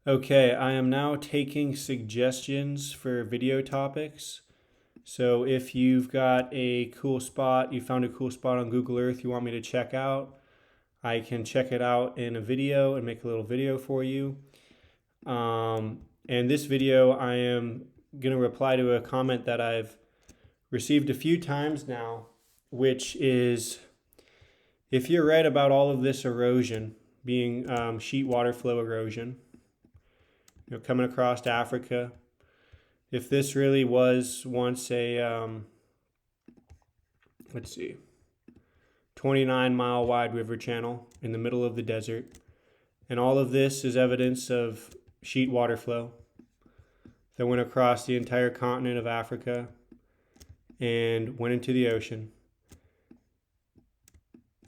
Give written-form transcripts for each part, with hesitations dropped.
Okay, I am now taking suggestions for video topics. So if you've got a cool spot, you found a cool spot on Google Earth you want me to check out, I can check it out in a video and make a little video for you. And this video, I am going to reply to a comment that I've received a few times now, which is if you're right about all of this erosion being sheet water flow erosion, coming across Africa, if this really was once a, let's see, 29-mile wide river channel in the middle of the desert, and all of this is evidence of sheet water flow that went across the entire continent of Africa and went into the ocean,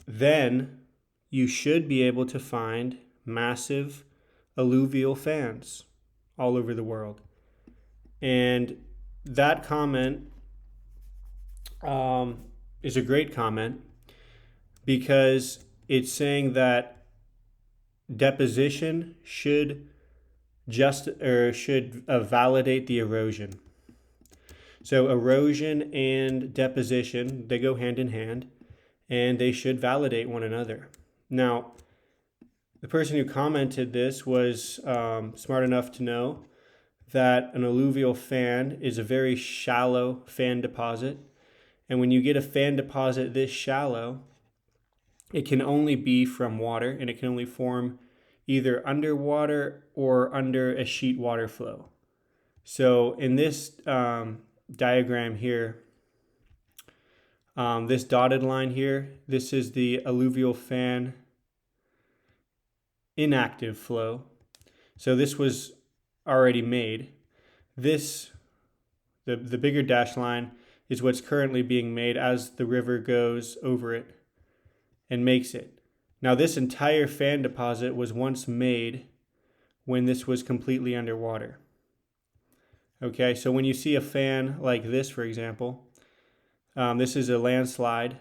then you should be able to find massive alluvial fans all over the world. And that comment is a great comment because it's saying that deposition should validate the erosion. So erosion and deposition, they go hand in hand, and they should validate one another. Now, the person who commented this was smart enough to know that an alluvial fan is a very shallow fan deposit. And when you get a fan deposit this shallow, it can only be from water, and it can only form either underwater or under a sheet water flow. So in this diagram here, this dotted line here, this is the alluvial fan inactive flow. So this was already made. This, the bigger dashed line, is what's currently being made as the river goes over it and makes it. Now this entire fan deposit was once made when this was completely underwater. Okay, so when you see a fan like this, for example, this is a landslide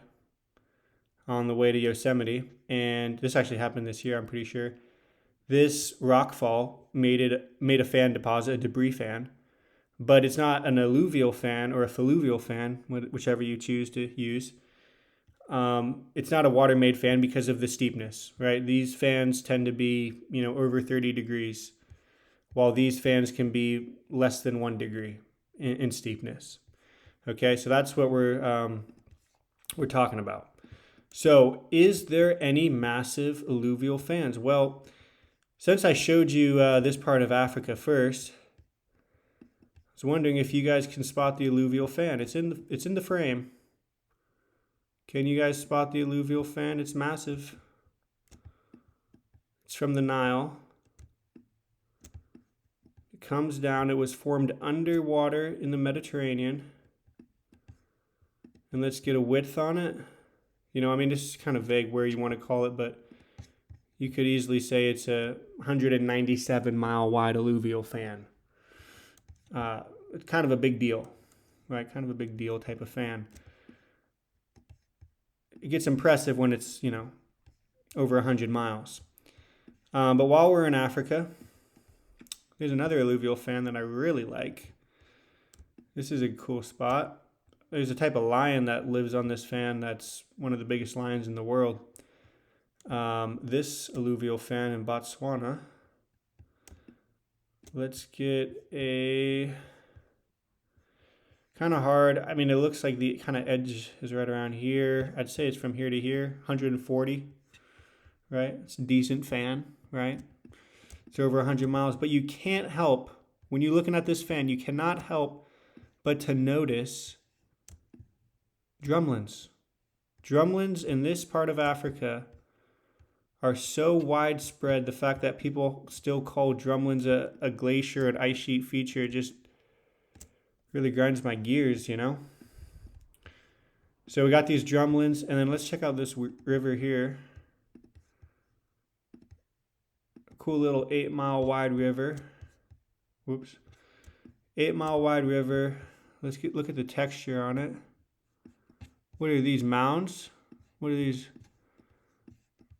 on the way to Yosemite, and this actually happened this year, I'm pretty sure. This rockfall made a fan deposit, a debris fan, but it's not an alluvial fan or a fluvial fan, whichever you choose to use. It's not a water-made fan because of the steepness, right? These fans tend to be, over 30 degrees, while these fans can be less than 1 degree in steepness. Okay, so that's what we're talking about. So, is there any massive alluvial fans? Well, since I showed you this part of Africa first, I was wondering if you guys can spot the alluvial fan. It's in the frame. Can you guys spot the alluvial fan? It's massive. It's from the Nile. It comes down. It was formed underwater in the Mediterranean. And let's get a width on it. This is kind of vague where you want to call it, but you could easily say it's a 197-mile wide alluvial fan. It's kind of a big deal, right? Kind of a big deal type of fan. It gets impressive when it's, over 100 miles. But while we're in Africa, there's another alluvial fan that I really like. This is a cool spot. There's a type of lion that lives on this fan that's one of the biggest lions in the world. This alluvial fan in Botswana. Let's get a kind of hard. It looks like the kind of edge is right around here. I'd say it's from here to here, 140, right? It's a decent fan, right? It's over 100 miles, but you can't help, when you're looking at this fan, you cannot help but to notice drumlins. Drumlins in this part of Africa are so widespread. The fact that people still call drumlins a glacier, an ice sheet feature, just really grinds my gears, So we got these drumlins, and then let's check out this river here. A cool little 8-mile wide river. Whoops. 8-mile wide river. Let's look at the texture on it. What are these, mounds? What are these?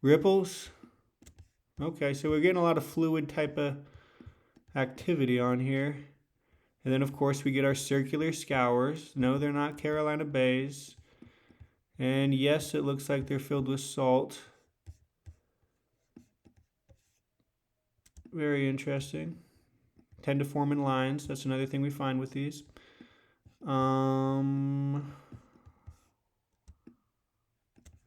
Ripples? Okay, so we're getting a lot of fluid type of activity on here. And then, of course, we get our circular scours. No, they're not Carolina bays. And yes, it looks like they're filled with salt. Very interesting. Tend to form in lines. That's another thing we find with these.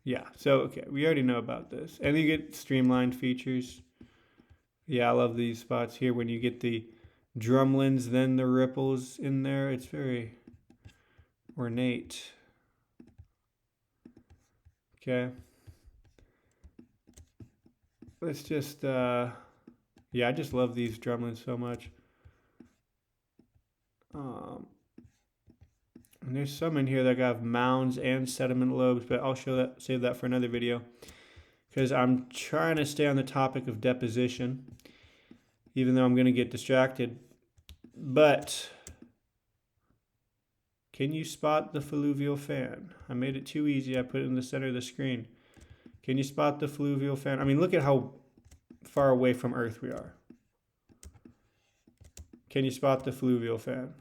Yeah, so okay, we already know about this. And you get streamlined features. Yeah, I love these spots here when you get the drumlins, then the ripples in there. It's very ornate. Okay. Let's just, yeah, I just love these drumlins so much. And there's some in here that have mounds and sediment lobes, but I'll save that for another video, because I'm trying to stay on the topic of deposition, even though I'm going to get distracted. But can you spot the alluvial fan? I made it too easy. I put it in the center of the screen. Can you spot the alluvial fan? I mean, look at how far away from Earth we are. Can you spot the alluvial fan?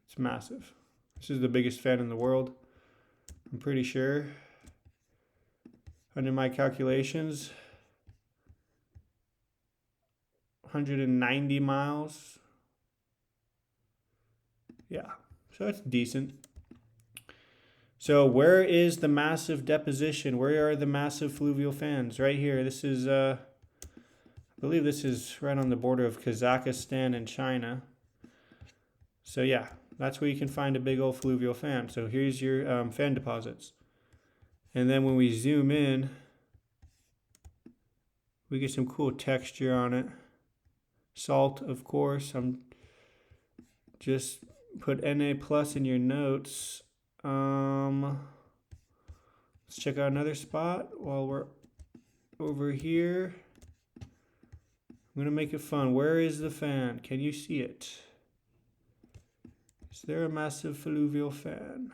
It's massive. This is the biggest fan in the world, I'm pretty sure. Under my calculations, 190 miles. Yeah, so it's decent. So where is the massive deposition? Where are the massive alluvial fans? Right here. This is, I believe this is right on the border of Kazakhstan and China. So yeah, that's where you can find a big old alluvial fan. So here's your fan deposits. And then when we zoom in, we get some cool texture on it. Salt, of course. I'm just put Na plus in your notes. Let's check out another spot while we're over here. I'm gonna make it fun. Where is the fan? Can you see it? Is there a massive alluvial fan?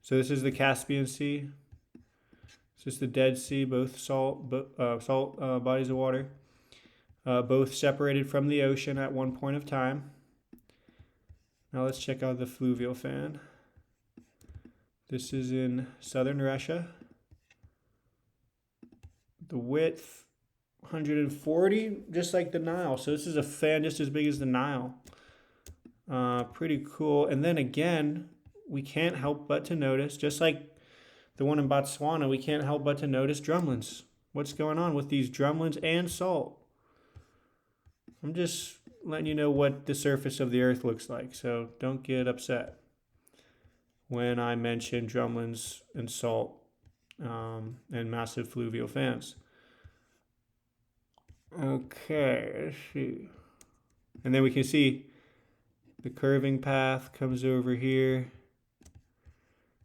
So this is the Caspian Sea. This is the Dead Sea, both salt bodies of water, both separated from the ocean at one point of time. Now let's check out the alluvial fan. This is in southern Russia. The width, 140, just like the Nile. So this is a fan just as big as the Nile. Pretty cool. And then again, we can't help but to notice, just like the one in Botswana, we can't help but to notice drumlins. What's going on with these drumlins and salt? I'm just letting you know what the surface of the earth looks like, so don't get upset when I mention drumlins and salt and massive alluvial fans. Okay, let's see. And then we can see the curving path comes over here.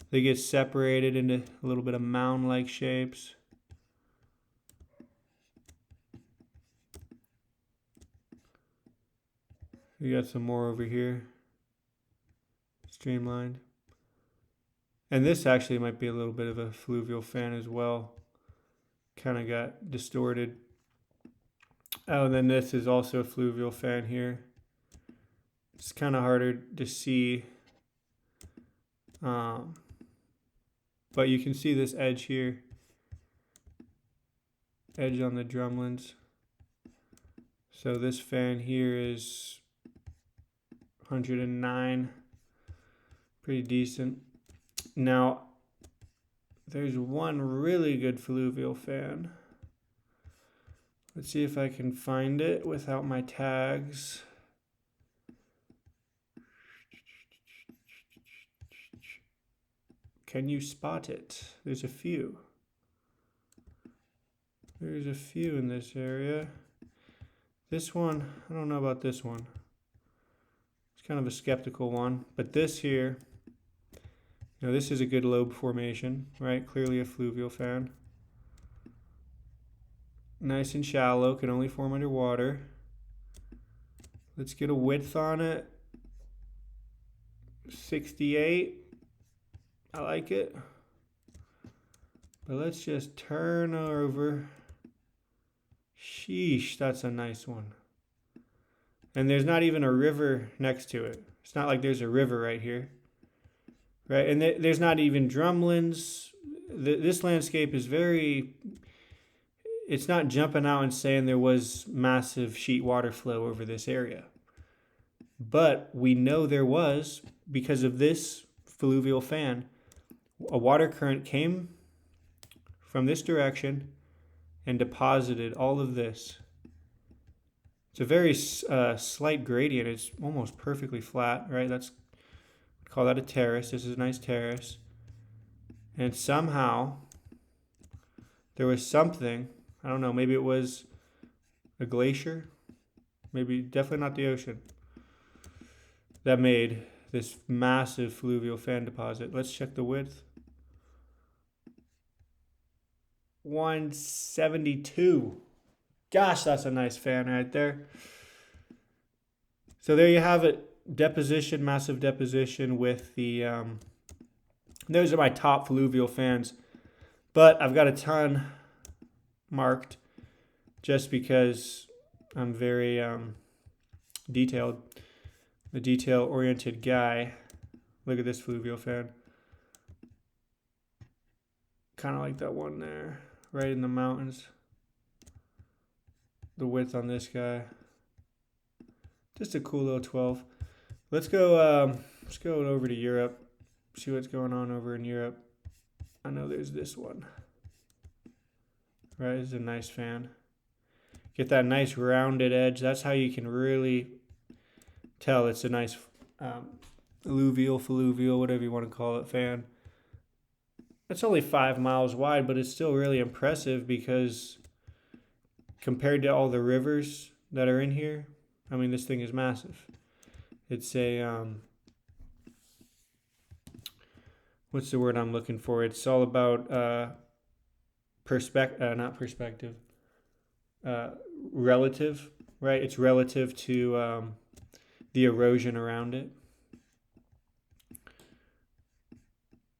They get separated into a little bit of mound-like shapes. We got some more over here, streamlined. And this actually might be a little bit of a alluvial fan as well. Kind of got distorted. Oh, and then this is also a alluvial fan here. It's kind of harder to see. But you can see this edge here. Edge on the drumlins. So this fan here is 109. Pretty decent. Now, there's one really good alluvial fan. Let's see if I can find it without my tags. Can you spot it? There's a few. There's a few in this area. This one, I don't know about this one. It's kind of a skeptical one. But this here, you know, this is a good lobe formation, right? Clearly a alluvial fan. Nice and shallow, can only form underwater. Let's get a width on it. 68. I like it. But let's just turn over Sheesh, that's a nice one. And there's not even a river next to it. It's not like there's a river right here. Right, and there's not even drumlins. This landscape is very... It's not jumping out and saying there was massive sheet water flow over this area. But we know there was because of this fluvial fan. A water current came from this direction and deposited all of this. It's a very slight gradient. It's almost perfectly flat, right? That's, call that a terrace. This is a nice terrace. And somehow there was something, I don't know, maybe it was a glacier, maybe definitely not the ocean, that made this massive fluvial fan deposit. Let's check the width. 172. Gosh, that's a nice fan right there. So there you have it. Deposition, massive deposition with the... those are my top fluvial fans. But I've got a ton marked just because I'm very detailed. The detail-oriented guy. Look at this fluvial fan. Kind of like that one there, right in the mountains. The width on this guy. Just a cool little 12. Let's go over to Europe. See what's going on over in Europe. I know there's this one. Right, this is a nice fan. Get that nice rounded edge. That's how you can really tell it's a nice alluvial, fluvial, whatever you want to call it, fan. It's only 5 miles wide, but it's still really impressive because compared to all the rivers that are in here, I mean, this thing is massive. It's a, what's the word I'm looking for? It's all about relative, right? It's relative to the erosion around it.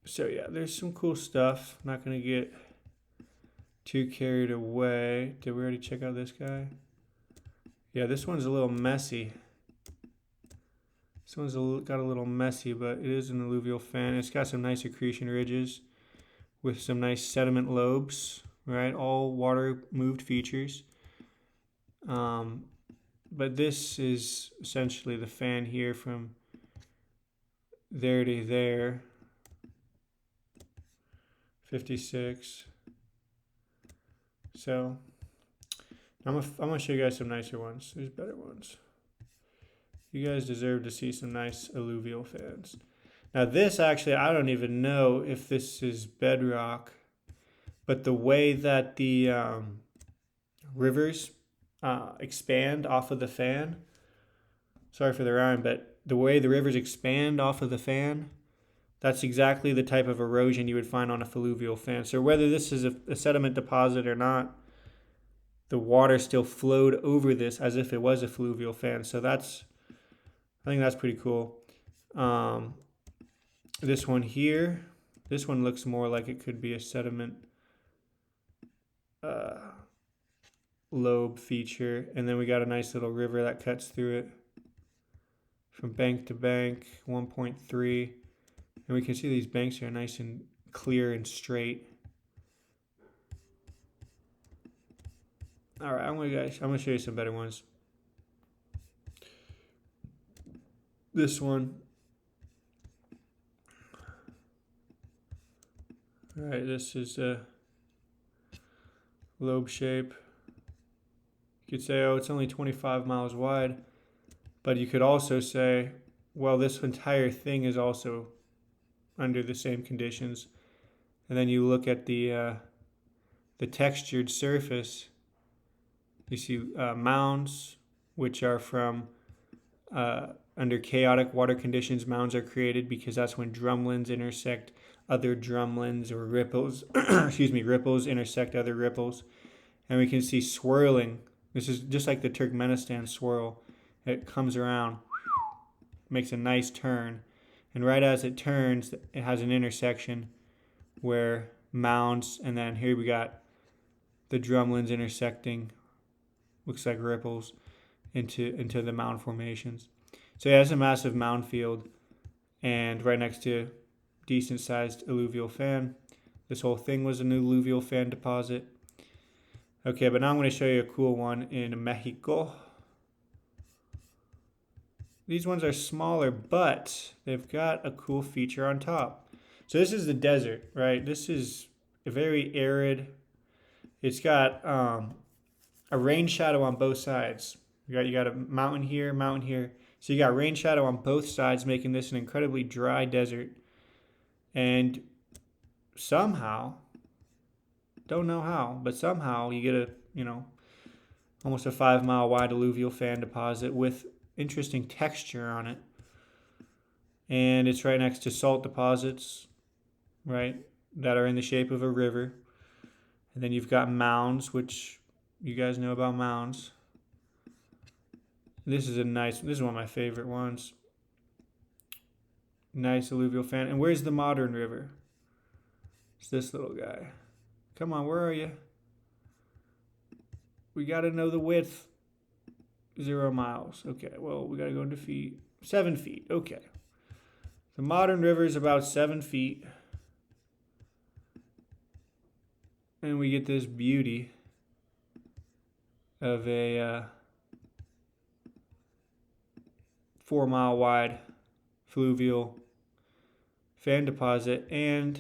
So yeah, there's some cool stuff. I'm not going to get too carried away. Did we already check out this guy? Yeah, this one's a little messy. This one's got a little messy, but it is an alluvial fan. It's got some nice accretion ridges with some nice sediment lobes, right? All water moved features. But this is essentially the fan here from there to there. 56. So I'm gonna show you guys some nicer ones. There's better ones. You guys deserve to see some nice alluvial fans. Now this actually, I don't even know if this is bedrock, but the way that the rivers expand off of the fan, sorry for the rhyme, but the way the rivers expand off of the fan, that's exactly the type of erosion you would find on a fluvial fan. So whether this is a sediment deposit or not, the water still flowed over this as if it was a fluvial fan. So that's, I think that's pretty cool. This one here, this one looks more like it could be a sediment lobe feature. And then we got a nice little river that cuts through it from bank to bank, 1.3. And we can see these banks are nice and clear and straight. All right, I'm gonna show you some better ones. This one. All right, this is a lobe shape. You could say, oh, it's only 25 miles wide. But you could also say, well, this entire thing is also under the same conditions. And then you look at the textured surface. You see mounds, which are from under chaotic water conditions. Mounds are created because that's when drumlins intersect other drumlins, or ripples, ripples intersect other ripples. And we can see swirling. This is just like the Turkmenistan swirl. It comes around, makes a nice turn. And right as it turns, it has an intersection where mounds, and then here we got the drumlins intersecting looks like ripples into the mound formations. So yeah, it's a massive mound field, and right next to decent sized alluvial fan. This whole thing was an alluvial fan deposit. Okay, but now I'm going to show you a cool one in Mexico. These ones are smaller, but they've got a cool feature on top. So this is the desert, right? This is a very arid. It's got a rain shadow on both sides. You got a mountain here, mountain here. So you got rain shadow on both sides, making this an incredibly dry desert. And somehow, don't know how, but somehow you get almost a 5 mile wide alluvial fan deposit with interesting texture on it. And it's right next to salt deposits, right, that are in the shape of a river. And then you've got mounds, which you guys know about mounds. This is one of my favorite ones. Nice alluvial fan. And where's the modern river? It's this little guy. Come on, where are you? We got to know the width. 0 miles. Okay, well, we got to go into feet. 7 feet. Okay. The modern river is about 7 feet. And we get this beauty of a 4 mile wide fluvial fan deposit. And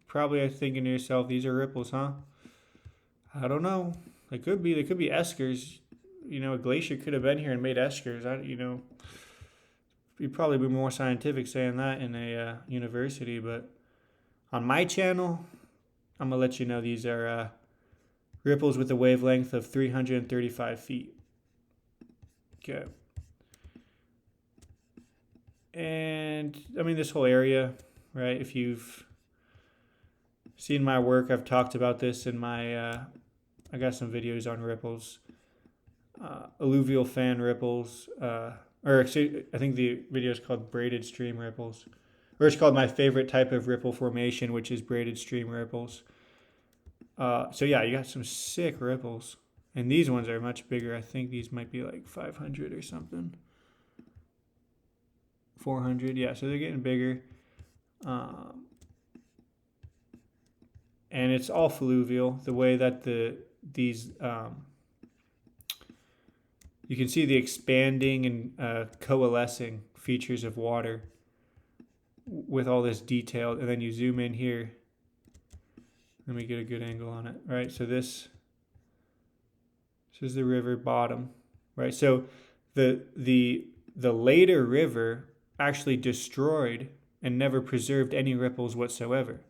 probably you're thinking to yourself, these are ripples, huh? I don't know. They could be eskers. A glacier could have been here and made eskers. You'd probably be more scientific saying that in a university, but on my channel, I'm going to let you know these are ripples with a wavelength of 335 feet. Okay. And, this whole area, right, if you've seen my work, I've talked about this in my, I got some videos on ripples. Alluvial fan ripples, or actually, I think the video is called braided stream ripples, or it's called my favorite type of ripple formation, which is braided stream ripples. So yeah, you got some sick ripples, and these ones are much bigger. I think these might be like 500 or something, 400. Yeah, so they're getting bigger, and it's all fluvial. The way that these you can see the expanding and coalescing features of water with all this detail. And then you zoom in here. Let me get a good angle on it, right? So this is the river bottom, right? So the later river actually destroyed and never preserved any ripples whatsoever,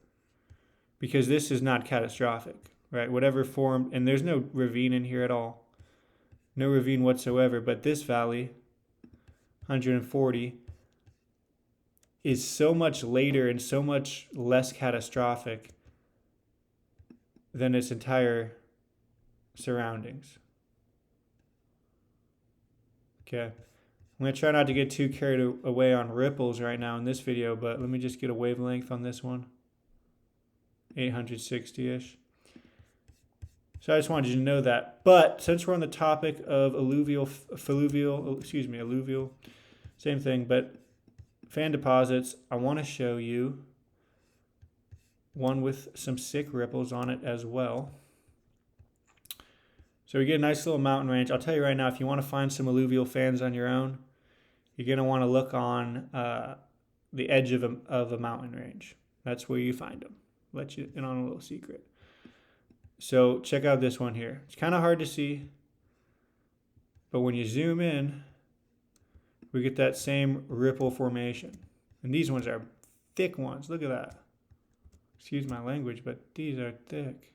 because this is not catastrophic, right? Whatever formed, and there's no ravine in here at all. No ravine whatsoever, but this valley, 140, is so much later and so much less catastrophic than its entire surroundings. Okay, I'm going to try not to get too carried away on ripples right now in this video, but let me just get a wavelength on this one, 860-ish. So I just wanted you to know that. But since we're on the topic of alluvial, same thing, but fan deposits, I want to show you one with some sick ripples on it as well. So we get a nice little mountain range. I'll tell you right now, if you want to find some alluvial fans on your own, you're going to want to look on the edge of a mountain range. That's where you find them. Let you in on a little secret. So check out this one here. It's kind of hard to see, but when you zoom in, we get that same ripple formation. And these ones are thick ones. Look at that. Excuse my language, but these are thick.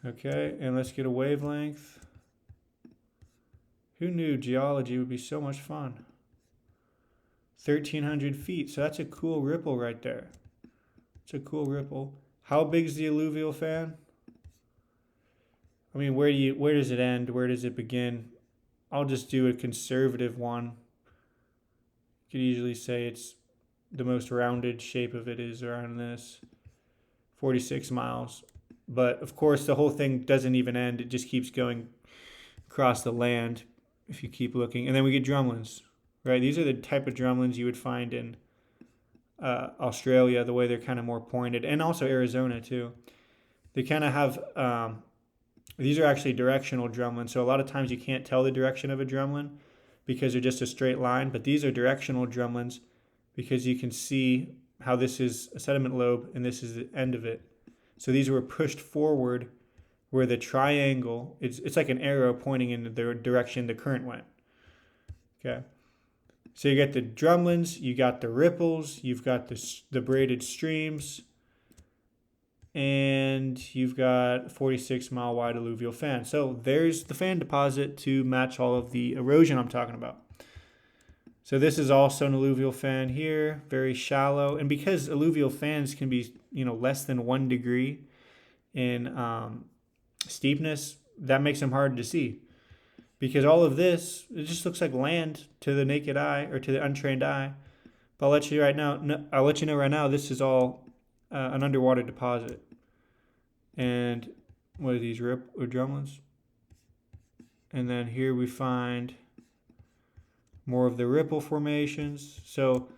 Okay, and let's get a wavelength. Who knew geology would be so much fun? 1,300 feet. So that's a cool ripple right there. It's a cool ripple. How big is the alluvial fan? Where does it end? Where does it begin? I'll just do a conservative one. You could easily say it's the most rounded shape of it is around this 46 miles. But of course, the whole thing doesn't even end. It just keeps going across the land if you keep looking. And then we get drumlins, right? These are the type of drumlins you would find in Australia, the way they're kind of more pointed, and also Arizona too. They kind of have, these are actually directional drumlins. So a lot of times you can't tell the direction of a drumlin because they're just a straight line. But these are directional drumlins because you can see how this is a sediment lobe and this is the end of it. So these were pushed forward where the triangle, it's like an arrow pointing in the direction the current went. Okay. So you got the drumlins, you got the ripples, you've got the braided streams, and you've got 46-mile wide alluvial fan. So there's the fan deposit to match all of the erosion I'm talking about. So this is also an alluvial fan here, very shallow. And because alluvial fans can be, less than 1 degree in steepness, that makes them hard to see. Because all of this, it just looks like land to the naked eye or to the untrained eye. But I'll let you know right now, this is all an underwater deposit. And what are these, rip or drumlins? And then here we find more of the ripple formations. So,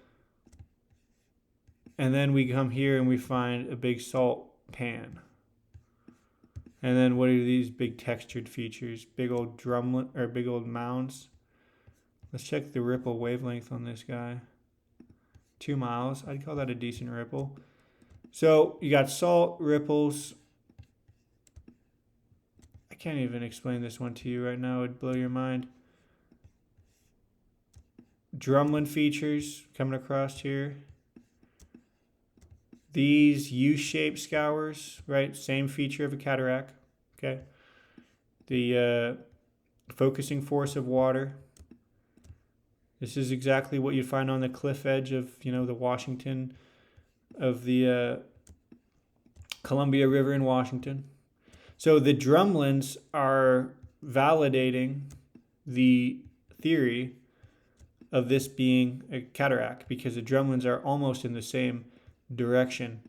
and then we come here and we find a big salt pan. And then what are these big textured features? Big old drumlin or big old mounds. Let's check the ripple wavelength on this guy. 2 miles. I'd call that a decent ripple. So you got salt, ripples. I can't even explain this one to you right now. It'd blow your mind. Drumlin features coming across here. These U-shaped scours, right? Same feature of a cataract, okay? The focusing force of water. This is exactly what you'd find on the cliff edge of, the Washington, of the Columbia River in Washington. So the drumlins are validating the theory of this being a cataract because the drumlins are almost in the same direction,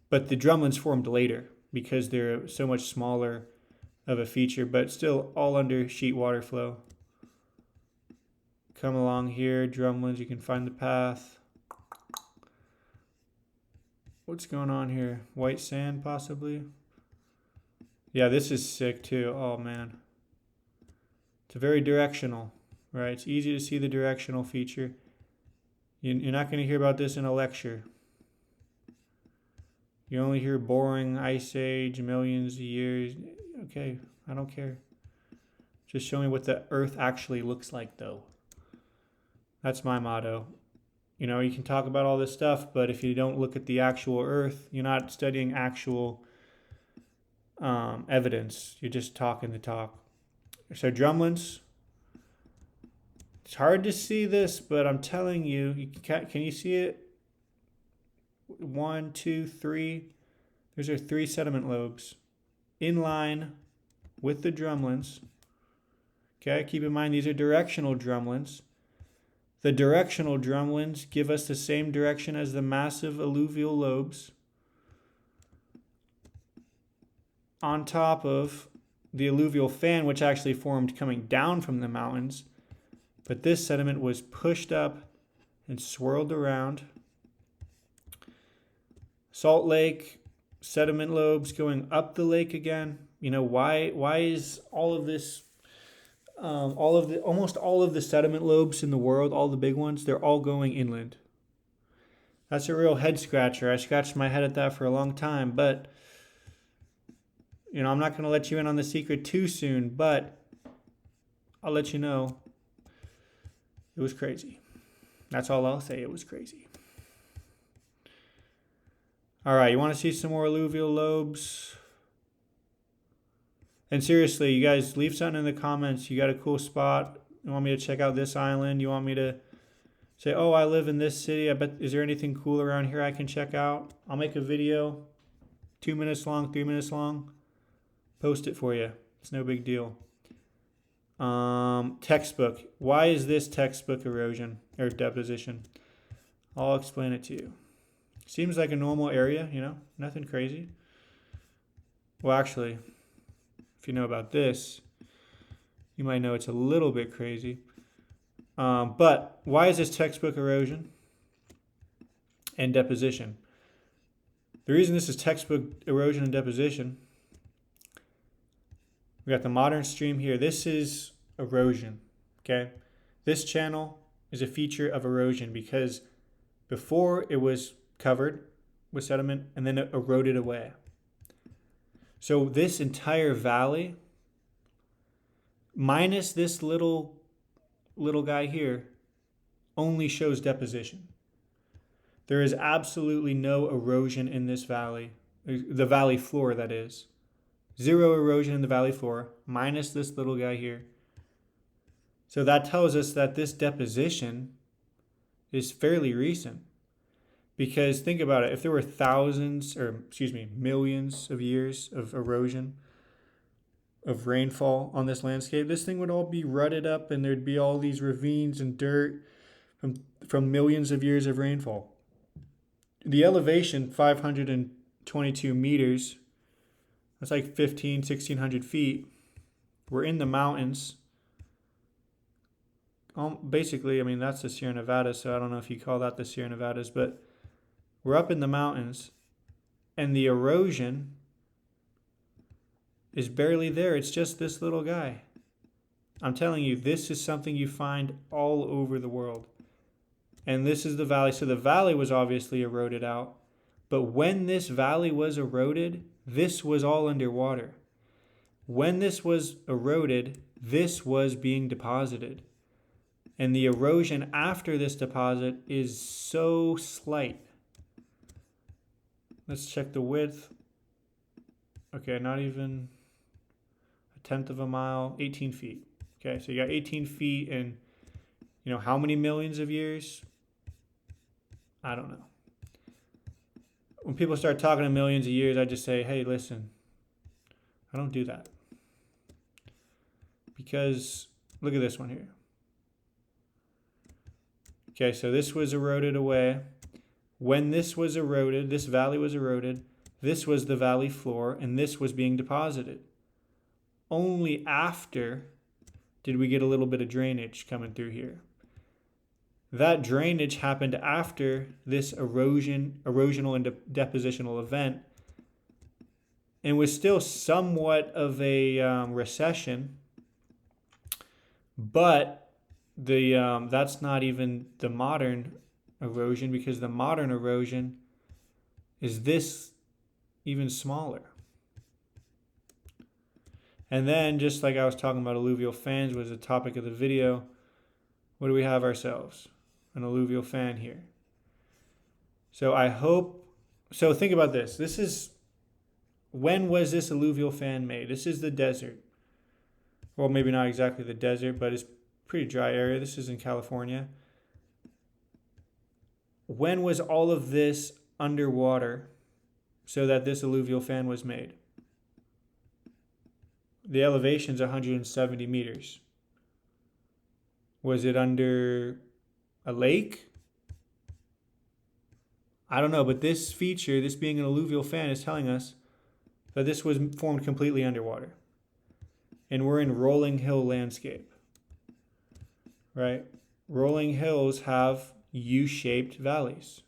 but the drumlins formed later because they're so much smaller of a feature, but still all under sheet water flow. Come along here, drumlins, you can find the path. What's going on here? White sand possibly? Yeah, this is sick too. Oh man. It's very directional, right? It's easy to see the directional feature. You're not going to hear about this in a lecture. You only hear boring ice age, millions of years. Okay, I don't care. Just show me what the earth actually looks like though. That's my motto. You can talk about all this stuff, but if you don't look at the actual earth, you're not studying actual evidence. You're just talking the talk. So drumlins. It's hard to see this, but I'm telling you, can you see it? 1, 2, 3. Those are 3 sediment lobes in line with the drumlins. Okay, keep in mind these are directional drumlins. The directional drumlins give us the same direction as the massive alluvial lobes on top of the alluvial fan, which actually formed coming down from the mountains. But this sediment was pushed up and swirled around. Salt Lake, sediment lobes going up the lake again. Why is all of this, almost all of the sediment lobes in the world, all the big ones, they're all going inland. That's a real head scratcher. I scratched my head at that for a long time, but I'm not going to let you in on the secret too soon, but I'll let you know. It was crazy. That's all I'll say. It was crazy. All right, you want to see some more alluvial lobes? And seriously, you guys, leave something in the comments. You got a cool spot. You want me to check out this island? You want me to say, oh, I live in this city. Is there anything cool around here I can check out? I'll make a video, 2 minutes long, 3 minutes long. Post it for you. It's no big deal. Textbook. Why is this textbook erosion or deposition? I'll explain it to you. Seems like a normal area, nothing crazy. Well, actually, if you know about this, you might know it's a little bit crazy. But why is this textbook erosion and deposition? The reason this is textbook erosion and deposition, we got the modern stream here. This is erosion, okay? This channel is a feature of erosion because before it was covered with sediment and then it eroded away. So this entire valley, minus this little guy here, only shows deposition. There is absolutely no erosion in this valley, the valley floor, that is. Zero erosion in the valley floor, minus this little guy here. So that tells us that this deposition is fairly recent. Because think about it, if there were millions of years of erosion, of rainfall on this landscape, this thing would all be rutted up and there'd be all these ravines and dirt from millions of years of rainfall. The elevation, 522 meters, that's like 1,600 feet. We're in the mountains. Basically, I mean, that's the Sierra Nevadas, so I don't know if you call that the Sierra Nevadas, but we're up in the mountains, and the erosion is barely there. It's just this little guy. I'm telling you, this is something you find all over the world. And this is the valley. So the valley was obviously eroded out. But when this valley was eroded, this was all underwater. When this was eroded, this was being deposited. And the erosion after this deposit is so slight. Let's check the width. Okay, not even a tenth of a mile, 18 feet. Okay, so you got 18 feet in, how many millions of years? I don't know. When people start talking in millions of years, I just say, hey, listen, I don't do that. Because look at this one here. Okay, so this was eroded away. When this was eroded, this valley was eroded, this was the valley floor, and this was being deposited. Only after did we get a little bit of drainage coming through here. That drainage happened after this erosional and depositional event, and was still somewhat of a recession, but that's not even the modern erosion, because the modern erosion is this even smaller. And then, just like I was talking about, alluvial fans was the topic of the video. What do we have ourselves? An alluvial fan here. So think about this. When was this alluvial fan made? This is the desert. Well, maybe not exactly the desert, but it's pretty dry area. This is in California. When was all of this underwater so that this alluvial fan was made? The elevation's 170 meters. Was it under a lake? I don't know, but this feature, this being an alluvial fan, is telling us that this was formed completely underwater. And we're in rolling hill landscape, right? Rolling hills have U-shaped valleys.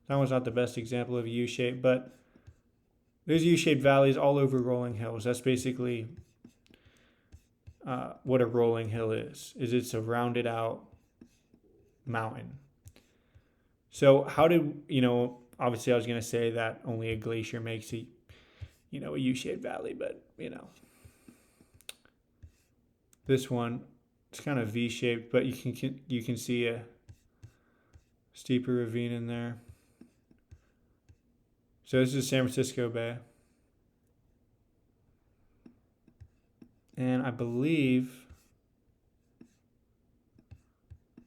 That one's not the best example of a U-shape, but there's U-shaped valleys all over rolling hills. That's basically what a rolling hill is it's a rounded out mountain. So how did, obviously I was going to say that only a glacier makes a U-shaped valley, but, this one, it's kind of V-shaped, but you can see a steeper ravine in there. So this is San Francisco Bay. And I believe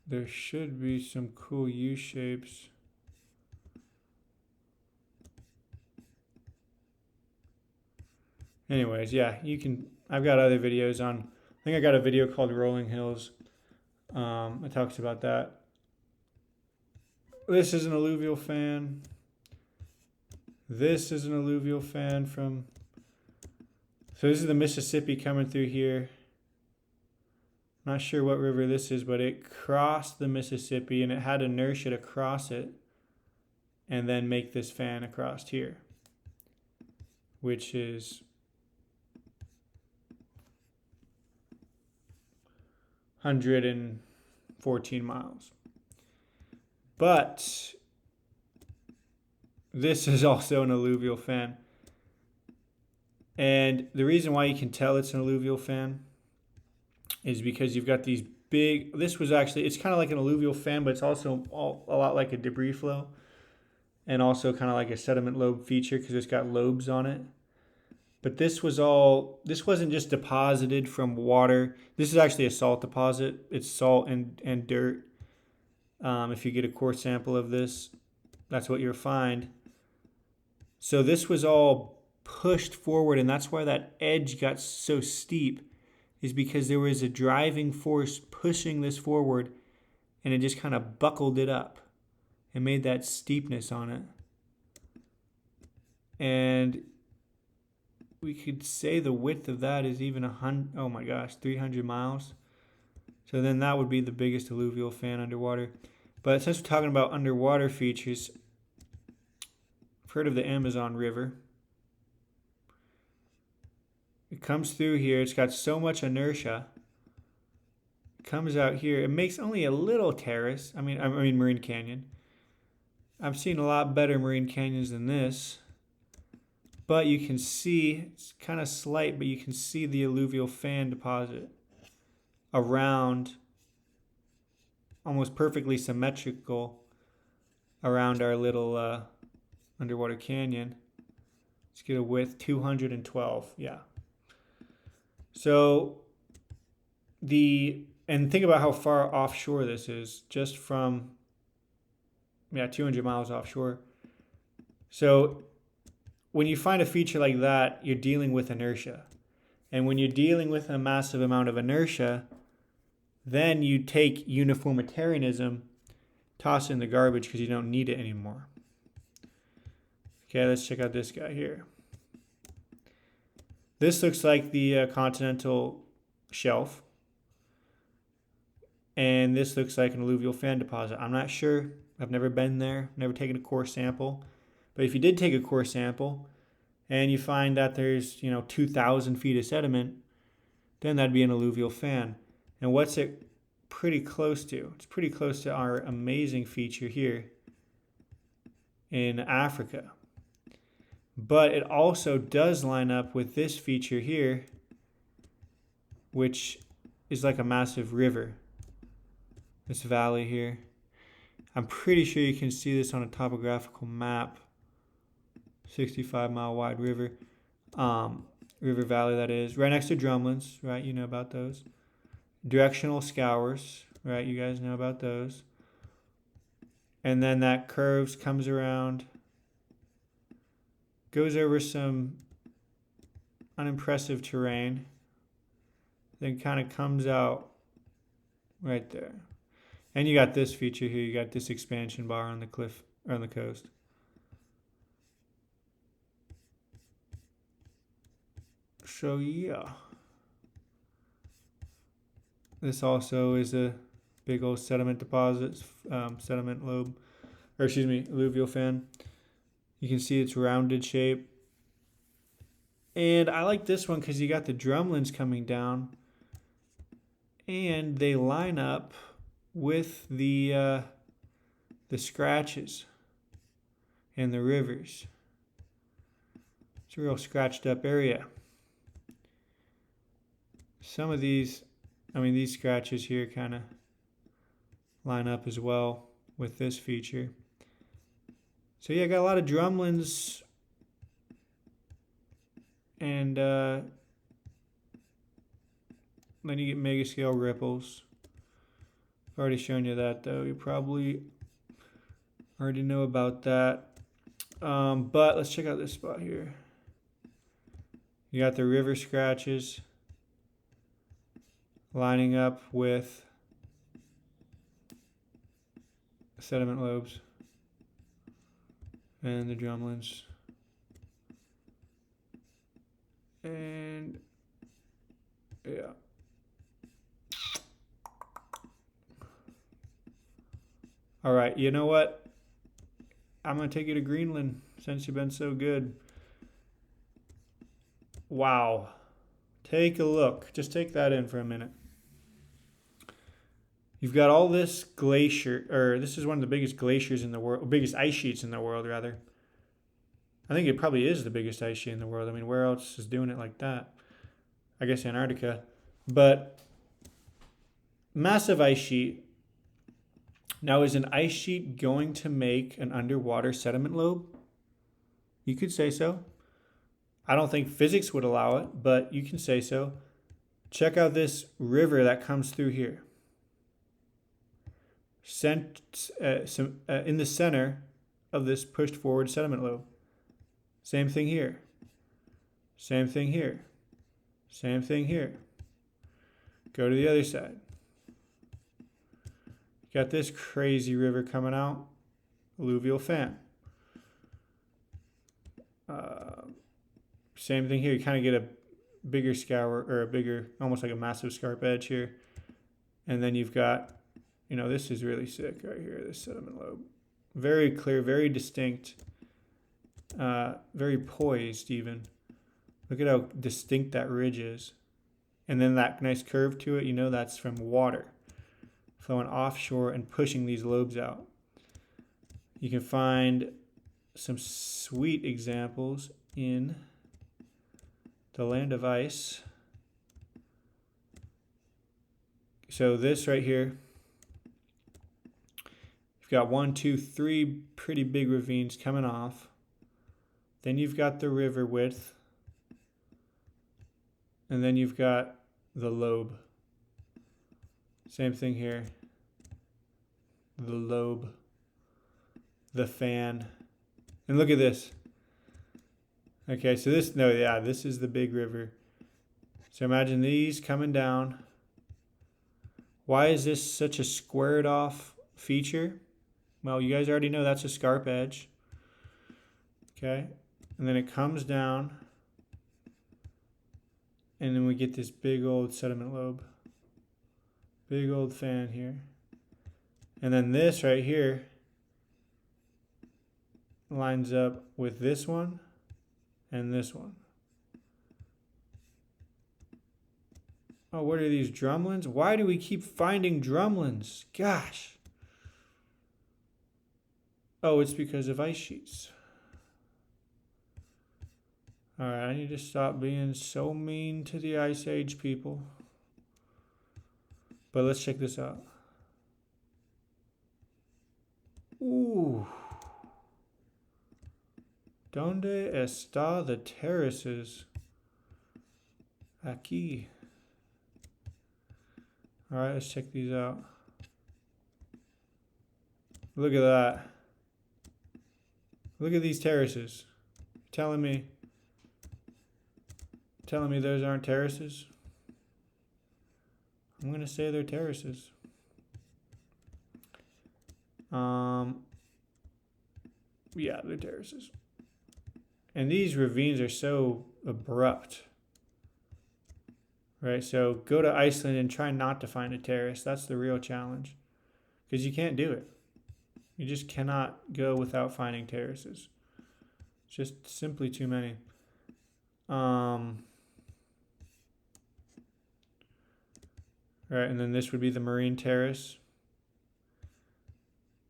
there should be some cool U-shapes. Anyways, yeah, I've got other videos on, I think I got a video called Rolling Hills. It talks about that. This is an alluvial fan. This is an alluvial fan from So this is the Mississippi coming through here. Not sure what river this is, but it crossed the Mississippi and it had inertia to cross it and then make this fan across here, which is 114 miles. But this is also an alluvial fan. And the reason why you can tell it's an alluvial fan is because you've got these big, this was actually, it's kind of like an alluvial fan, but it's also a lot like a debris flow and also kind of like a sediment lobe feature because it's got lobes on it. But this wasn't just deposited from water. This is actually a salt deposit. It's salt and dirt. If you get a core sample of this, that's what you'll find. So this was all pushed forward, and that's why that edge got so steep, is because there was a driving force pushing this forward, and it just kind of buckled it up and made that steepness on it. And we could say the width of that is even 300 miles. So then that would be the biggest alluvial fan underwater. But since we're talking about underwater features, I've heard of the Amazon River. It comes through here. It's got so much inertia. It comes out here. It makes only a little terrace. I mean marine canyon. I've seen a lot better marine canyons than this. But you can see, it's kind of slight, but you can see the alluvial fan deposit around, almost perfectly symmetrical around our little underwater canyon. Let's get a width, 212, yeah. So and think about how far offshore this is, just from, 200 miles offshore. So when you find a feature like that, you're dealing with inertia. And when you're dealing with a massive amount of inertia, then you take uniformitarianism, toss it in the garbage because you don't need it anymore. Okay, let's check out this guy here. This looks like the continental shelf. And this looks like an alluvial fan deposit. I'm not sure. I've never been there, never taken a core sample. But if you did take a core sample and you find that there's, 2,000 feet of sediment, then that'd be an alluvial fan. And what's it pretty close to? It's pretty close to our amazing feature here in Africa. But it also does line up with this feature here, which is like a massive river. This valley here. I'm pretty sure you can see this on a topographical map. 65-mile wide river. River valley, that is. Right next to drumlins, right? You know about those. Directional scours, right? You guys know about those. And then that curves, comes around, goes over some unimpressive terrain, then kind of comes out right there. And you got this feature here. You got this expansion bar on the cliff, or on the coast. So yeah, this also is a big old sediment deposit, sediment lobe, or excuse me, alluvial fan. You can see its rounded shape. And I like this one because you got the drumlins coming down and they line up with the scratches and the rivers. It's a real scratched up area. Some of these, these scratches here kind of line up as well with this feature. So yeah, I got a lot of drumlins and then you get mega scale ripples. I've already shown you that though. You probably already know about that. But let's check out this spot here. You got the river scratches lining up with sediment lobes and the drumlins. And All right, you know what? I'm going to take you to Greenland since you've been so good. Wow. Take a look. Just take that in for a minute. You've got all this glacier, or this is one of the biggest glaciers in the world, biggest ice sheets in the world, rather. I think it probably is the biggest ice sheet in the world. I mean, where else is doing it like that? I guess Antarctica. But massive ice sheet. Now, is an ice sheet going to make an underwater sediment lobe? You could say so. I don't think physics would allow it, but you can say so. Check out this river that comes through here. In the center of this pushed forward sediment lobe. Same thing here. Same thing here. Same thing here. Go to the other side. Got this crazy river coming out. Alluvial fan. Same thing here. You kind of get a bigger scour, or a bigger, almost like a massive scarp edge here. And then you've got, you know, this is really sick right here, this sediment lobe. Very clear, very distinct, very poised even. Look at how distinct that ridge is. And then that nice curve to it, you know that's from water flowing offshore and pushing these lobes out. You can find some sweet examples in the land of ice. So this right here, you've got 1, 2, 3 pretty big ravines coming off. Then you've got the river width. And then you've got the lobe. Same thing here. The lobe. The fan. And look at this. Okay, so this, no, yeah, this is the big river. So imagine these coming down. Why is this such a squared off feature? Well, you guys already know that's a scarp edge. Okay, and then it comes down. And then we get this big old sediment lobe. Big old fan here. And then this right here lines up with this one and this one. Oh, what are these drumlins? Why do we keep finding drumlins? Gosh. Oh, it's because of ice sheets. All right, I need to stop being so mean to the Ice Age people. But let's check this out. Ooh. ¿Dónde está the terraces? Aquí. All right, let's check these out. Look at that. Look at these terraces. Telling me those aren't terraces? I'm going to say they're terraces. Yeah, they're terraces. And these ravines are so abrupt. Right, so go to Iceland and try not to find a terrace. That's the real challenge. Because you can't do it. You just cannot go without finding terraces. It's just simply too many. Right, and then this would be the marine terrace.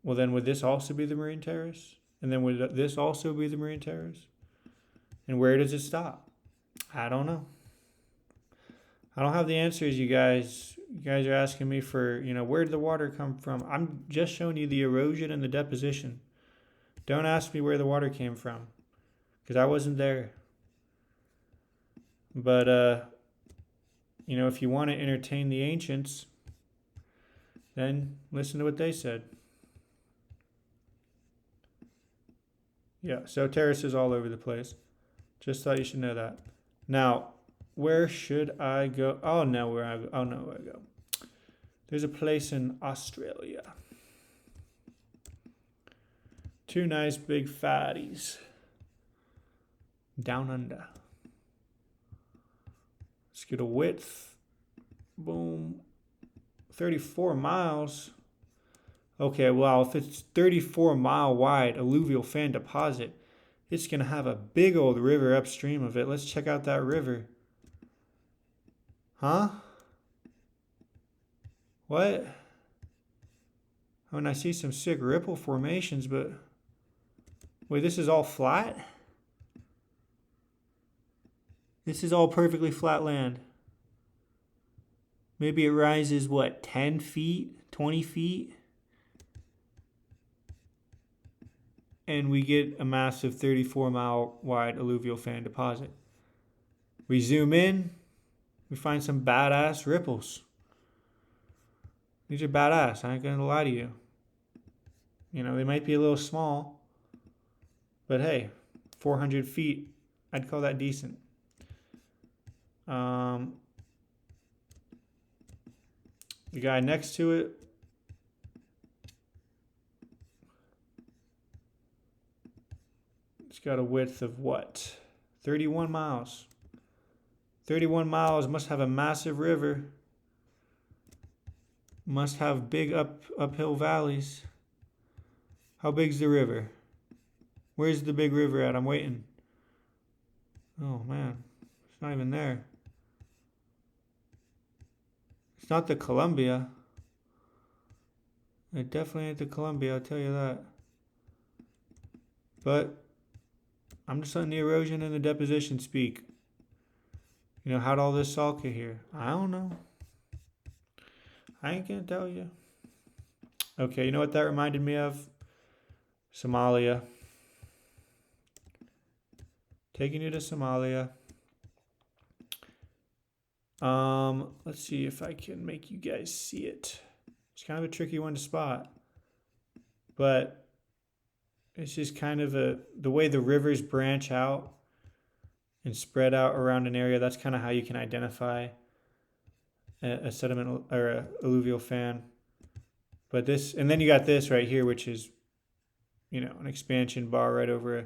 Well, then would this also be the marine terrace? And then would this also be the marine terrace? And where does it stop? I don't know. I don't have the answers, you guys. You guys are asking me for, you know, where did the water come from? I'm just showing you the erosion and the deposition. Don't ask me where the water came from, because I wasn't there. But, you know, if you want to entertain the ancients, then listen to what they said. Yeah, so terraces all over the place. Just thought you should know that. Now, where should I go? Oh, no, where I go. Oh, no, where I go. There's a place in Australia. 2 nice big fatties. Down under. Let's get a width. Boom. 34 miles. Okay, well, if it's 34-mile wide alluvial fan deposit, it's going to have a big old river upstream of it. Let's check out that river. Huh? What? Oh, and I see some sick ripple formations, but wait, this is all flat? This is all perfectly flat land. Maybe it rises, what, 10 feet, 20 feet? And we get a massive 34-mile wide alluvial fan deposit. We zoom in, we find some badass ripples. These are badass, I ain't gonna lie to you. You know, they might be a little small, but hey, 400 feet, I'd call that decent. The guy next to it, it's got a width of what? 31 miles. 31 miles, must have a massive river. Must have big uphill valleys. How big's the river? Where's the big river at? I'm waiting. Oh man, it's not even there. It's not the Columbia. It definitely ain't the Columbia, I'll tell you that. But I'm just letting the erosion and the deposition speak. You know, how'd all this salt get here? I don't know. I ain't gonna tell you. Okay, you know what that reminded me of? Somalia. Taking you to Somalia. Let's see if I can make you guys see it. It's kind of a tricky one to spot, but it's just kind of the way the rivers branch out and spread out around an area. That's kind of how you can identify a sediment or a alluvial fan. But this, and then you got this right here, which is, you know, an expansion bar right over a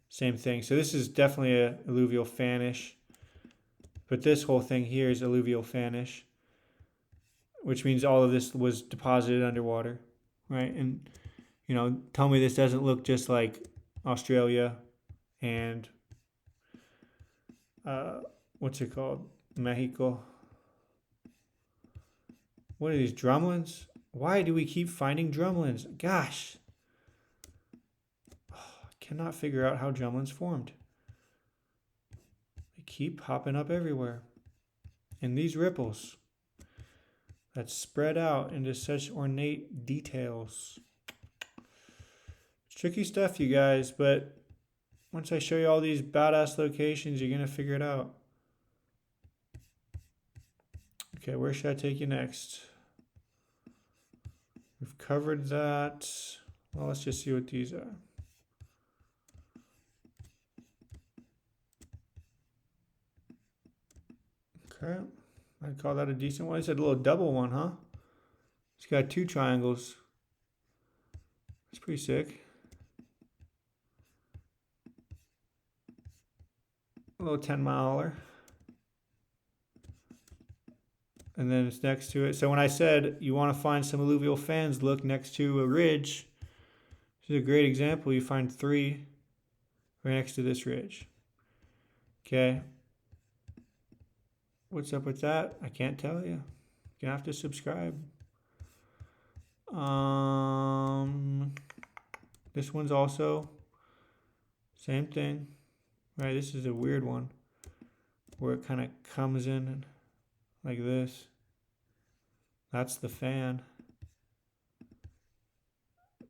same thing. So this is definitely a alluvial fanish. But this whole thing here is alluvial fanish, which means all of this was deposited underwater, right? And, you know, tell me this doesn't look just like Australia and, what's it called? Mexico. What are these, drumlins? Why do we keep finding drumlins? Gosh. Oh, I cannot figure out how drumlins formed. Keep popping up everywhere. And these ripples that spread out into such ornate details. It's tricky stuff, you guys, but once I show you all these badass locations, you're going to figure it out. Okay, where should I take you next? We've covered that. Well, let's just see what these are. Okay, I'd call that a decent one. It's a little double one, huh? It's got two triangles. It's pretty sick. A little 10-miler. And then it's next to it. So when I said you want to find some alluvial fans, look next to a ridge. This is a great example. You find 3 right next to this ridge. Okay. What's up with that? I can't tell you. You're gonna have to subscribe. This one's also same thing. Right, this is a weird one where it kind of comes in like this. That's the fan.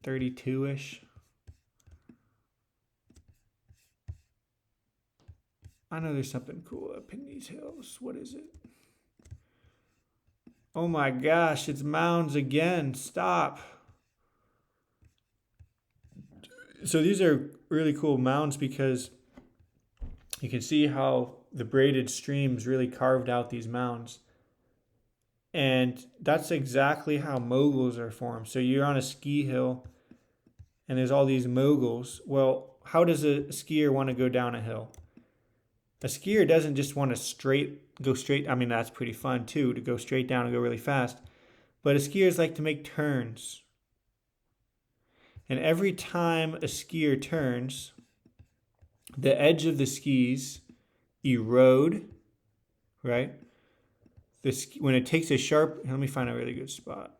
32-ish. I know there's something cool up in these hills. What is it? Oh my gosh, it's mounds again. Stop. So these are really cool mounds because you can see how the braided streams really carved out these mounds. And that's exactly how moguls are formed. So you're on a ski hill and there's all these moguls. Well, how does a skier want to go down a hill? A skier doesn't just want to go straight. I mean, that's pretty fun too, to go straight down and go really fast. But a skiers like to make turns. And every time a skier turns, the edge of the skis erode, right? When it takes a sharp, let me find a really good spot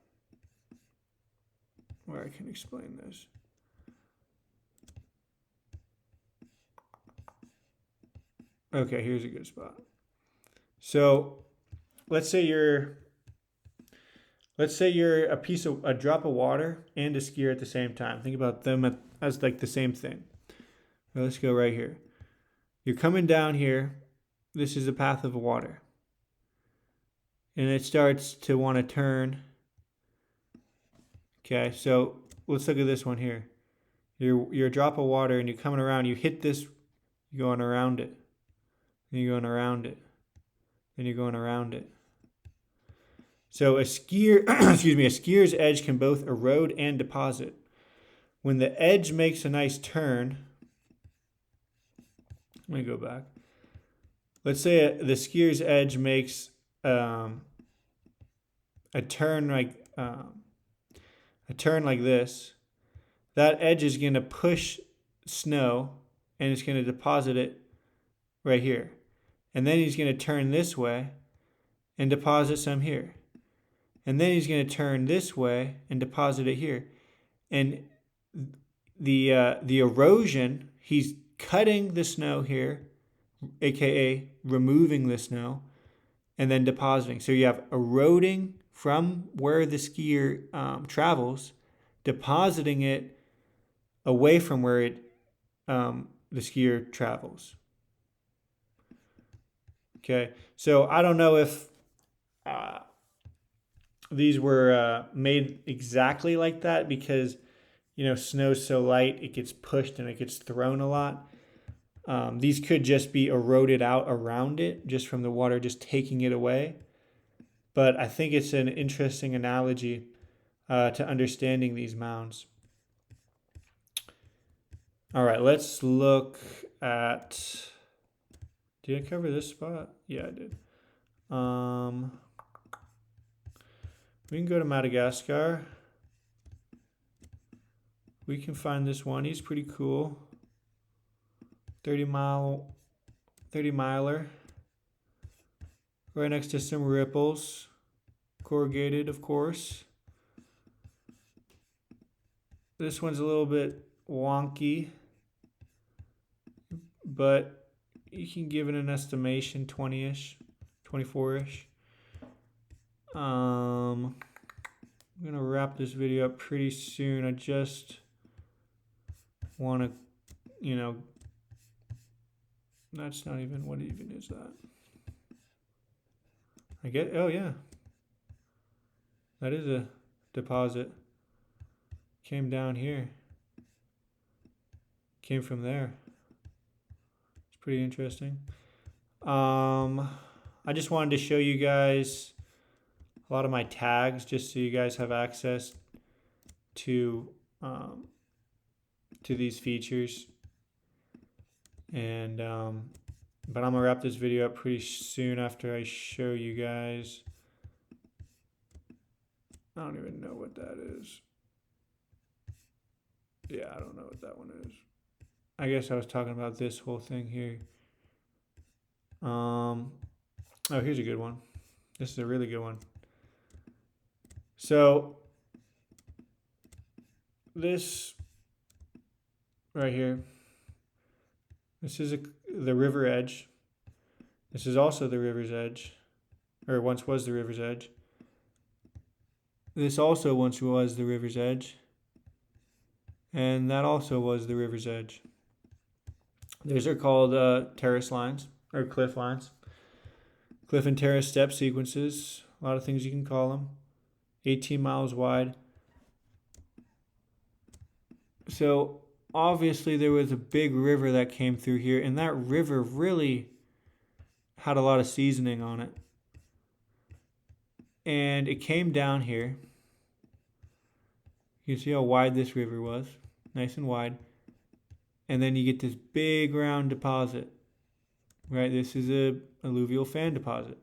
where I can explain this. Okay, here's a good spot. So let's say you're a drop of water and a skier at the same time. Think about them as like the same thing. Now let's go right here. You're coming down here. This is the path of water. And it starts to want to turn. Okay, so let's look at this one here. You're a drop of water and you're coming around. You hit this, you're going around it. Then you're going around it. Then you're going around it. So a skier, excuse me, a skier's edge can both erode and deposit. When the edge makes a nice turn, let me go back. Let's say the skier's edge makes a turn like this. That edge is going to push snow and it's going to deposit it right here. And then he's going to turn this way and deposit some here. And then he's going to turn this way and deposit it here. And the erosion, he's cutting the snow here, aka removing the snow, and then depositing. So you have eroding from where the skier travels, depositing it away from where the skier travels. Okay, so I don't know if these were made exactly like that because, snow's so light, it gets pushed and it gets thrown a lot. These could just be eroded out around it, just from the water just taking it away. But I think it's an interesting analogy to understanding these mounds. All right, let's look at... Did I cover this spot? Yeah, I did. We can go to Madagascar. We can find this one. He's pretty cool. 30 miler. Right next to some ripples. Corrugated, of course. This one's a little bit wonky, but you can give it an estimation 20-ish, 24-ish. I'm going to wrap this video up pretty soon. I just want to, that's not even, what even is that? Oh yeah. That is a deposit. Came down here. Came from there. It's pretty interesting. I just wanted to show you guys a lot of my tags just so you guys have access to these features. And but I'm gonna wrap this video up pretty soon after I show you guys. I don't even know what that is. Yeah, I don't know what that one is. I guess I was talking about this whole thing here. Oh, here's a good one. This is a really good one. So this right here, this is the river edge. This is also the river's edge, or once was the river's edge. This also once was the river's edge. And that also was the river's edge. These are called terrace lines, or cliff lines. Cliff and terrace step sequences. A lot of things you can call them. 18 miles wide. So obviously there was a big river that came through here, and that river really had a lot of seasoning on it. And it came down here. You can see how wide this river was. Nice and wide. And then you get this big round deposit. Right, this is a alluvial fan deposit.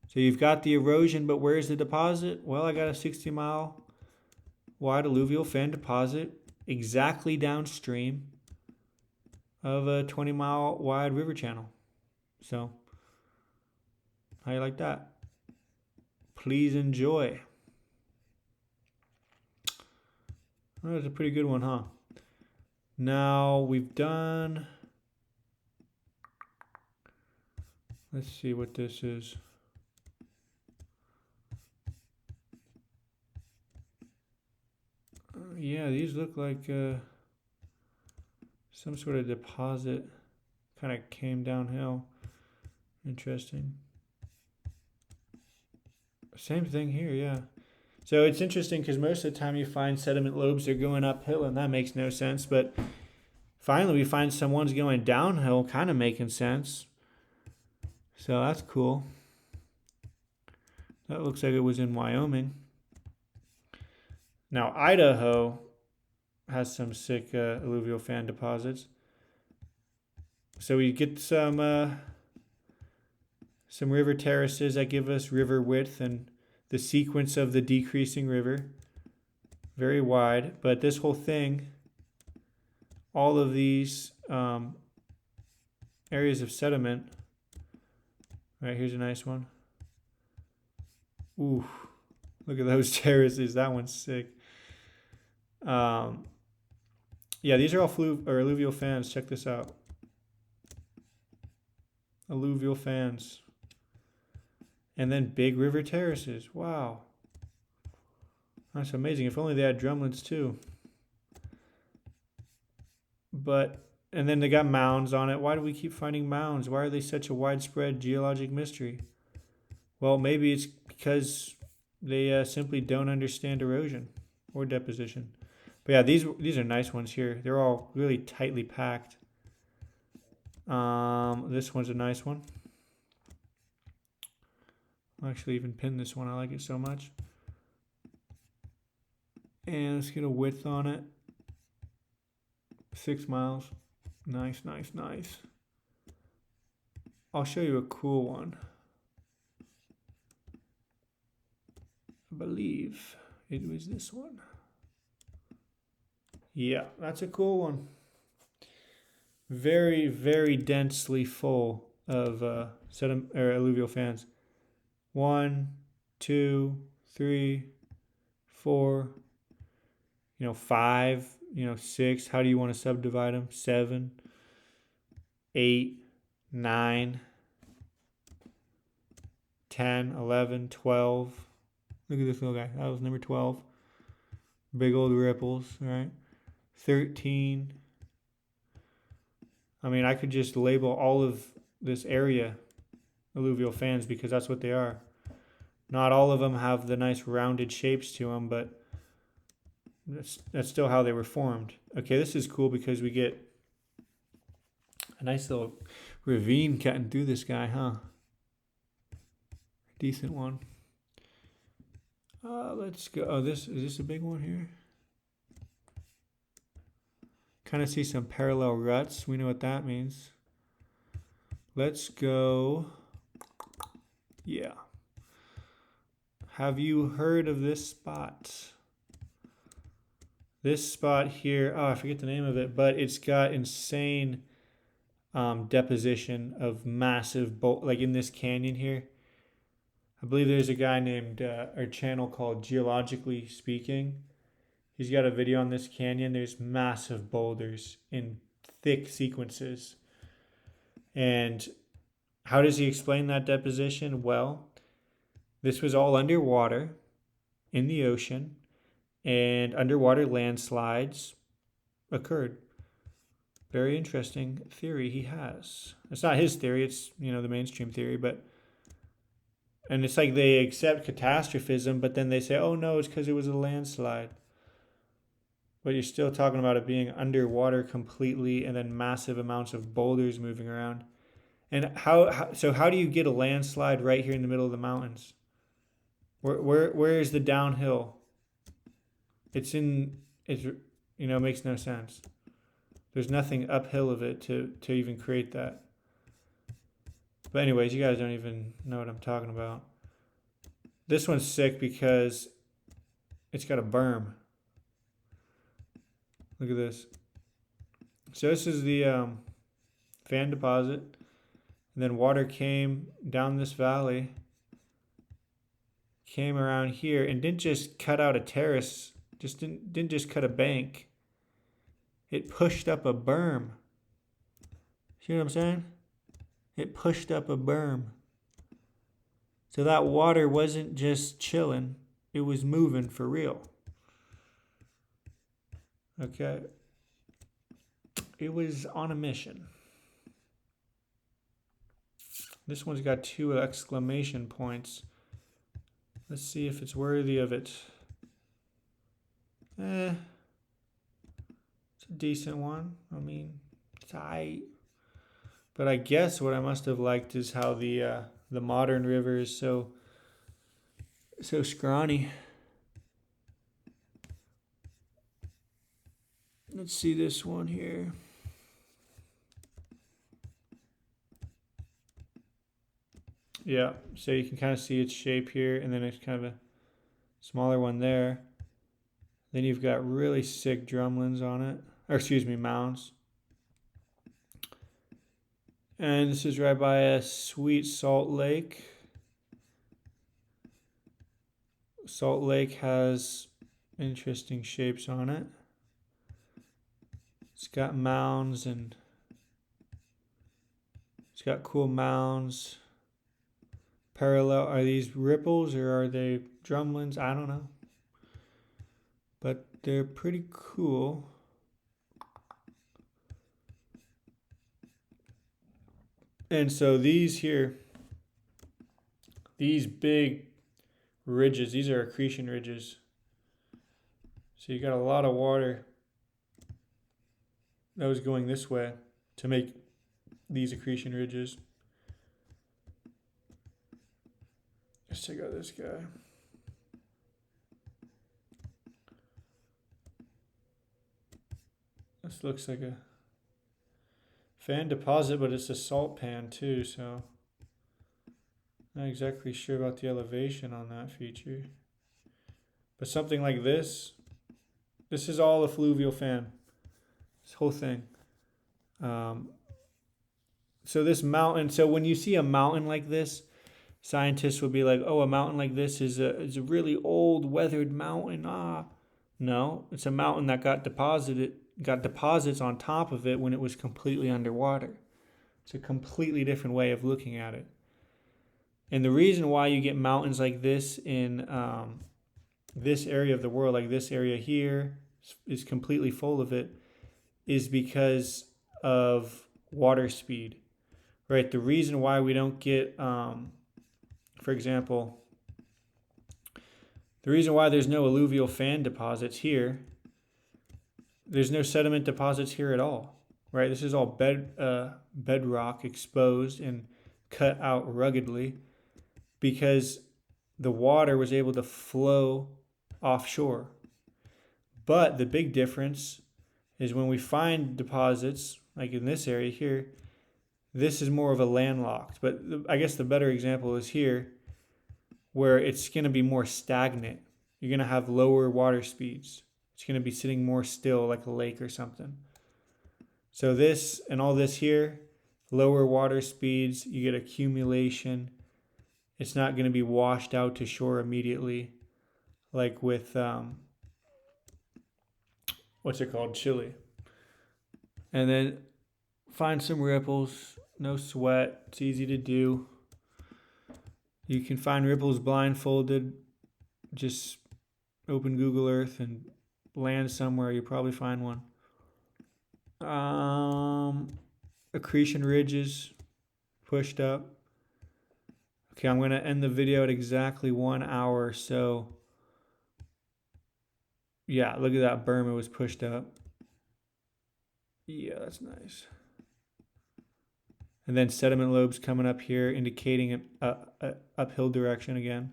So you've got the erosion, but where's the deposit? Well, I got a 60-mile wide alluvial fan deposit exactly downstream of a 20-mile wide river channel. So, how you like that? Please enjoy. That was a pretty good one, huh? Now we've done... Let's see what this is. Yeah, these look like some sort of deposit. Kind of came downhill. Interesting. Same thing here, yeah. So it's interesting because most of the time you find sediment lobes are going uphill, and that makes no sense. But finally, we find some ones going downhill, kind of making sense. So that's cool. That looks like it was in Wyoming. Now, Idaho has some sick alluvial fan deposits. So we get some river terraces that give us river width and the sequence of the decreasing river. Very wide, but this whole thing, all of these areas of sediment. Right, here's a nice one. Ooh, look at those terraces. That one's sick. Yeah, these are all alluvial fans. Check this out. Alluvial fans. And then big river terraces. Wow. That's amazing. If only they had drumlins too. And then they got mounds on it. Why do we keep finding mounds? Why are they such a widespread geologic mystery? Well, maybe it's because they simply don't understand erosion or deposition. But yeah, these are nice ones here. They're all really tightly packed. This one's a nice one. I'll actually even pin this one. I like it so much. And let's get a width on it. 6 miles. Nice, nice, nice. I'll show you a cool one. I believe it was this one. Yeah, that's a cool one. Very, very densely full of alluvial fans. 1, 2, 3, 4, 5, 6. How do you want to subdivide them? 7, 8, 9, 10, 11, 12. Look at this little guy. That was number 12. Big old ripples, right? 13. I mean, I could just label all of this area alluvial fans because that's what they are. Not all of them have the nice rounded shapes to them, but that's still how they were formed. Okay, this is cool because we get a nice little ravine cutting through this guy, huh? Decent one. Let's go. Oh, is this a big one here? Kind of see some parallel ruts. We know what that means. Let's go. Yeah. Have you heard of this spot? This spot here, I forget the name of it, but it's got insane deposition of massive like in this canyon here. I believe there's a guy named, or channel called Geologically Speaking. He's got a video on this canyon. There's massive boulders in thick sequences. And how does he explain that deposition? Well, this was all underwater in the ocean, and underwater landslides occurred. Very interesting theory he has. It's not his theory, it's the mainstream theory, and it's like they accept catastrophism, but then they say, oh no, it's because it was a landslide. But you're still talking about it being underwater completely and then massive amounts of boulders moving around. And how do you get a landslide right here in the middle of the mountains? Where is the downhill? It makes no sense. There's nothing uphill of it to even create that. But anyways, you guys don't even know what I'm talking about. This one's sick because it's got a berm. Look at this. So this is the fan deposit. And then water came down this valley, came around here, and didn't just cut out a terrace, didn't just cut a bank. It pushed up a berm. See what I'm saying? It pushed up a berm. So that water wasn't just chilling, it was moving for real. Okay. It was on a mission. This one's got 2 exclamation points. Let's see if it's worthy of it. It's a decent one. I mean, it's aight. But I guess what I must have liked is how the modern river is so scrawny. Let's see this one here. Yeah, so you can kind of see its shape here, and then it's kind of a smaller one there. Then you've got really sick drumlins on it, or excuse me, mounds. And this is right by a sweet salt lake. Salt Lake has interesting shapes on it. It's got mounds and it's got cool mounds. Parallel, are these ripples or are they drumlins? I don't know. But they're pretty cool. And so these here, these big ridges, these are accretion ridges. So you got a lot of water that was going this way to make these accretion ridges. Let's check out this guy. This looks like a fan deposit, but it's a salt pan too, so not exactly sure about the elevation on that feature. But something like this is all a fluvial fan. This whole thing. So this mountain, so when you see a mountain like this, scientists would be like, oh, a mountain like this is a really old weathered mountain. No, it's a mountain that got deposits on top of it when it was completely underwater. It's a completely different way of looking at it. And the reason why you get mountains like this in this area of the world, like this area here is completely full of it, is because of water speed, right? The reason why we don't get, for example, the reason why there's no alluvial fan deposits here, there's no sediment deposits here at all, right? This is all bedrock exposed and cut out ruggedly because the water was able to flow offshore. But the big difference is when we find deposits, like in this area here, this is more of a landlocked. But I guess the better example is here, where it's going to be more stagnant. You're going to have lower water speeds. It's going to be sitting more still like a lake or something. So this and all this here, lower water speeds, you get accumulation. It's not going to be washed out to shore immediately like with, what's it called, Chile. And then find some ripples, no sweat, it's easy to do. You can find ripples blindfolded. Just open Google Earth and land somewhere. You'll probably find one. Accretion ridges pushed up. Okay, I'm going to end the video at exactly 1 hour. So, yeah, look at that berm. It was pushed up. Yeah, that's nice. And then sediment lobes coming up here, indicating an uphill direction again.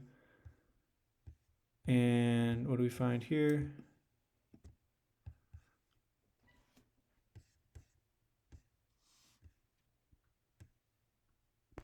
And what do we find here?